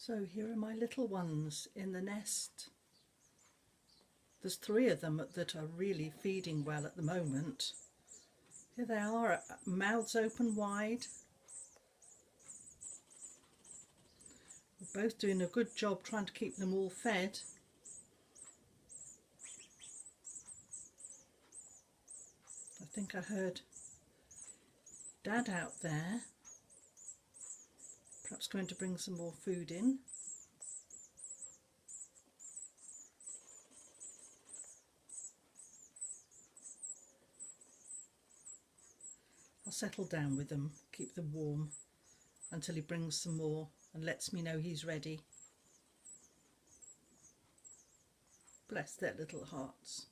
So here are my little ones in the nest. There's 3 of them that are really feeding well at the moment. Here they are, mouths open wide. We're both doing a good job trying to keep them all fed. I think I heard Dad out there, perhaps going to bring some more food in. I'll settle down with them, keep them warm until he brings some more and lets me know he's ready. Bless their little hearts.